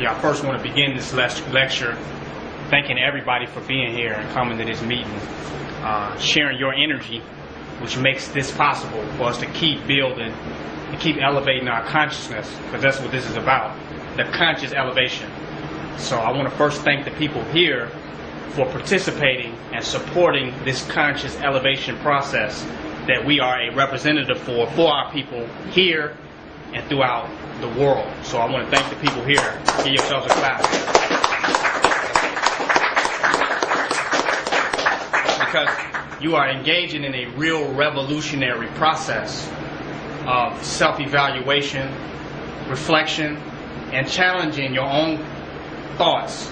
I first want to begin this lecture thanking everybody for being here and coming to this meeting, sharing your energy, which makes this possible for us to keep building and keep elevating our consciousness, because that's what this is about, the conscious elevation. So I want to first thank the people here for participating and supporting this conscious elevation process that we are a representative for our people here and throughout the world. So I want to thank the people here. Give yourselves a clap. Because you are engaging in a real revolutionary process of self-evaluation, reflection, and challenging your own thoughts,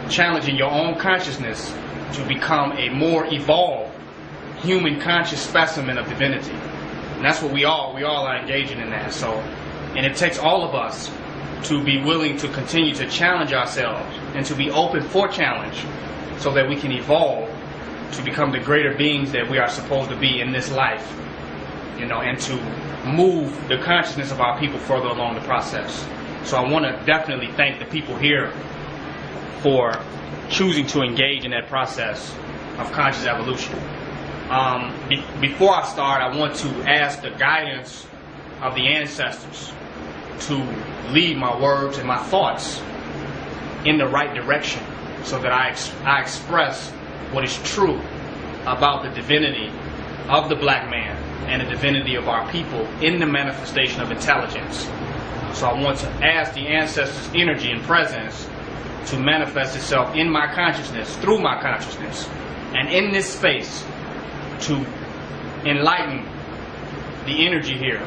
challenging your own consciousness to become a more evolved human conscious specimen of divinity. And that's what we all are engaging in that. So, and it takes all of us to be willing to continue to challenge ourselves and to be open for challenge so that we can evolve to become the greater beings that we are supposed to be in this life, and to move the consciousness of our people further along the process. So I want to definitely thank the people here for choosing to engage in that process of conscious evolution. Before I start, I want to ask the guidance of the ancestors to lead my words and my thoughts in the right direction so that I express what is true about the divinity of the black man and the divinity of our people in the manifestation of intelligence. So I want to ask the ancestors' energy and presence to manifest itself in my consciousness, through my consciousness, and in this space to enlighten the energy here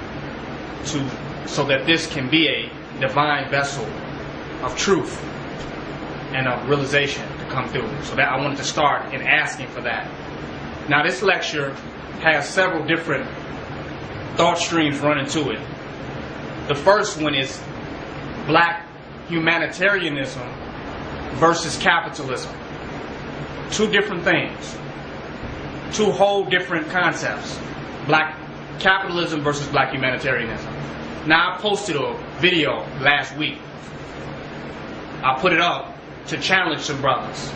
so that this can be a divine vessel of truth and of realization to come through. So that I wanted to start in asking for that. Now this lecture has several different thought streams running to it. The first one is black humanitarianism versus capitalism. Two different things. Two whole different concepts. Black capitalism versus black humanitarianism. Now I posted a video last week. I put it up to challenge some brothers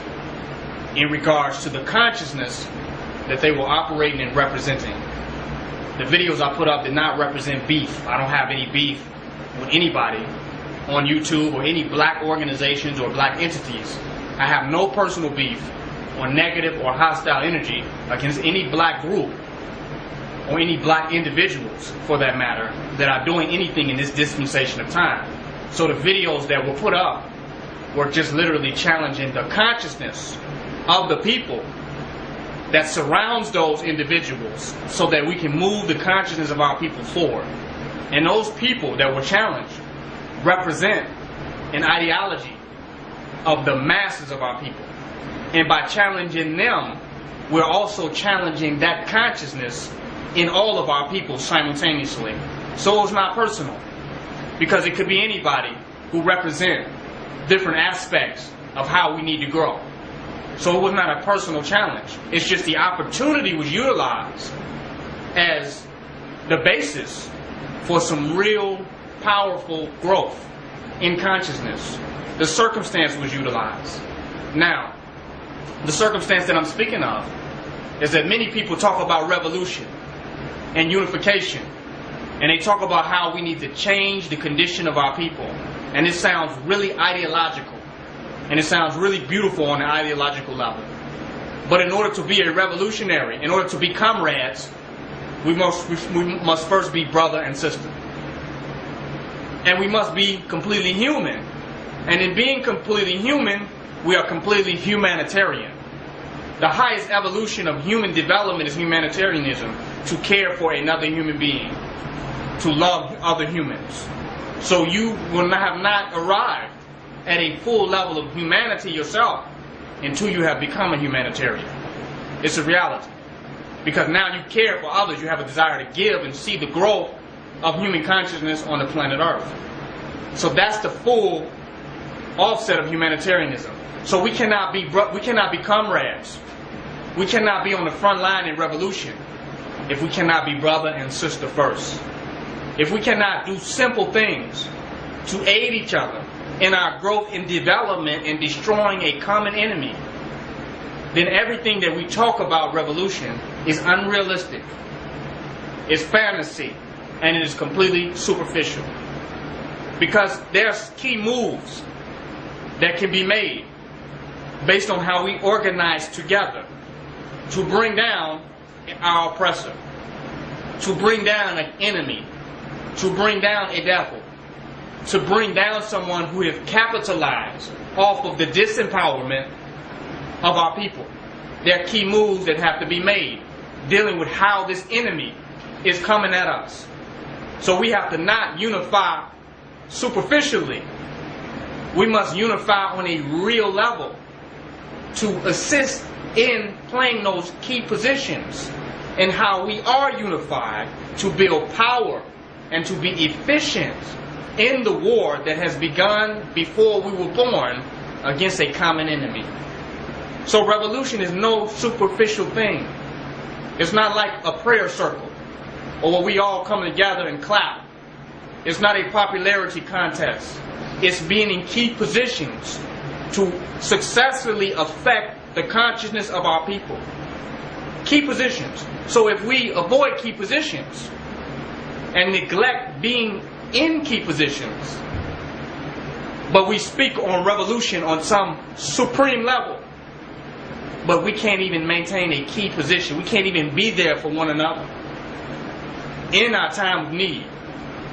in regards to the consciousness that they were operating and representing. The videos I put up did not represent beef. I don't have any beef with anybody on YouTube or any black organizations or black entities. I have no personal beef or negative or hostile energy against any black group or any black individuals, for that matter, that are doing anything in this dispensation of time. So the videos that were put up were just literally challenging the consciousness of the people that surrounds those individuals so that we can move the consciousness of our people forward. And those people that were challenged represent an ideology of the masses of our people. And by challenging them, we're also challenging that consciousness in all of our people simultaneously. So it's not personal, because it could be anybody who represent different aspects of how we need to grow. So it was not a personal challenge. It's just the opportunity was utilized as the basis for some real powerful growth in consciousness. The circumstance was utilized. Now, the circumstance that I'm speaking of is that many people talk about revolution and unification, and they talk about how we need to change the condition of our people. And it sounds really ideological, and it sounds really beautiful on an ideological level. But in order to be a revolutionary, in order to be comrades, we must first be brother and sister. And we must be completely human. And in being completely human, we are completely humanitarian. The highest evolution of human development is humanitarianism, to care for another human being, to love other humans. So you will have not arrived at a full level of humanity yourself until you have become a humanitarian. It's a reality. Because now you care for others, you have a desire to give and see the growth of human consciousness on the planet Earth. So that's the full offset of humanitarianism. So we cannot be comrades. We cannot be on the front line in revolution if we cannot be brother and sister first. If we cannot do simple things to aid each other in our growth and development in destroying a common enemy, then everything that we talk about revolution is unrealistic, it's fantasy, and it is completely superficial. Because there's key moves that can be made based on how we organize together to bring down our oppressor, to bring down an enemy, to bring down a devil, to bring down someone who have capitalized off of the disempowerment of our people. There are key moves that have to be made dealing with how this enemy is coming at us. So we have to not unify superficially. We must unify on a real level to assist in playing those key positions and how we are unified to build power and to be efficient in the war that has begun before we were born against a common enemy. So revolution is no superficial thing. It's not like a prayer circle or where we all come together and clap. It's not a popularity contest. It's being in key positions to successfully affect the consciousness of our people. Key positions. So if we avoid key positions and neglect being in key positions, but we speak on revolution on some supreme level, but we can't even maintain a key position, we can't even be there for one another in our time of need,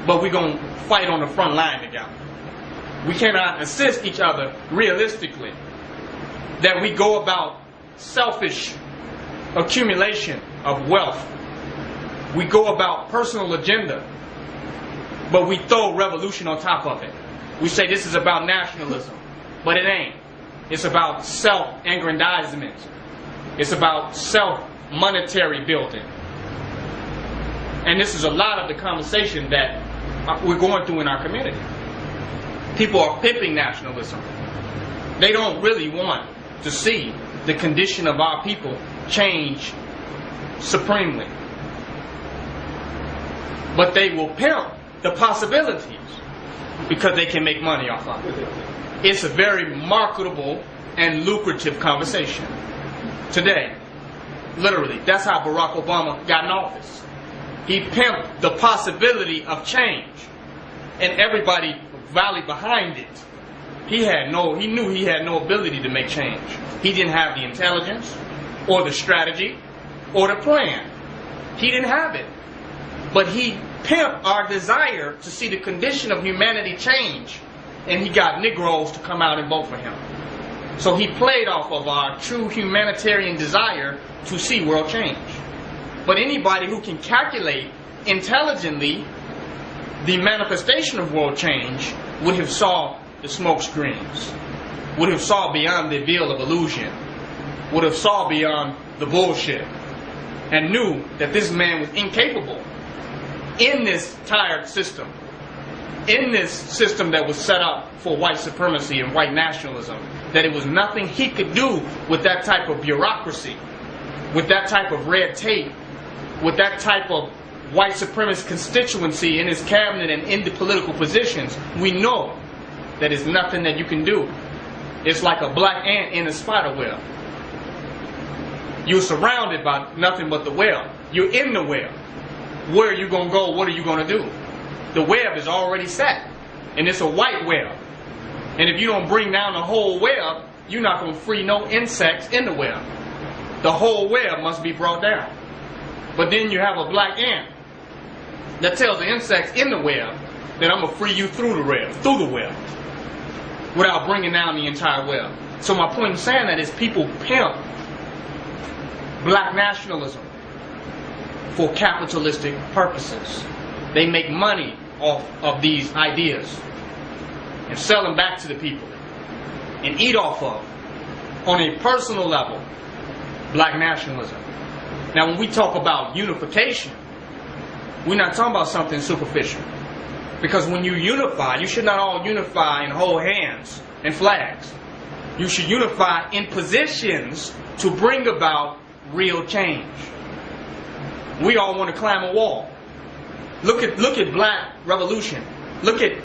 but we're going to fight on the front line together. We cannot assist each other realistically. That we go about selfish accumulation of wealth. We go about personal agenda, but we throw revolution on top of it. We say this is about nationalism, but it ain't. It's about self-aggrandizement. It's about self-monetary building. And this is a lot of the conversation that we're going through in our community. People are pimping nationalism. They don't really want to see the condition of our people change supremely. But they will pimp the possibilities because they can make money off of it. It's a very marketable and lucrative conversation today. Literally, that's how Barack Obama got in office. He pimped the possibility of change, and everybody rallied behind it. He knew he had no ability to make change. He didn't have the intelligence, or the strategy, or the plan. He didn't have it. But he pimped our desire to see the condition of humanity change, and he got Negroes to come out and vote for him. So he played off of our true humanitarian desire to see world change. But anybody who can calculate intelligently the manifestation of world change would have saw the smoke screens, would have saw beyond the veil of illusion, would have saw beyond the bullshit, and knew that this man was incapable in this tired system, in this system that was set up for white supremacy and white nationalism, that it was nothing he could do with that type of bureaucracy, with that type of red tape, with that type of white supremacist constituency in his cabinet and in the political positions. We know that it's nothing that you can do. It's like a black ant in a spider web. You're surrounded by nothing but the web. You're in the web. Where are you going to go? What are you going to do? The web is already set, and it's a white web. And if you don't bring down the whole web, you're not going to free no insects in the web. The whole web must be brought down. But then you have a black ant that tells the insects in the web that I'm going to free you through the web, without bringing down the entire web. So my point in saying that is people pimp black nationalism for capitalistic purposes. They make money off of these ideas and sell them back to the people and eat off of, on a personal level, black nationalism. Now when we talk about unification, we're not talking about something superficial. Because when you unify, you should not all unify and hold hands and flags. You should unify in positions to bring about real change. We all want to climb a wall. Look at black revolution. Look at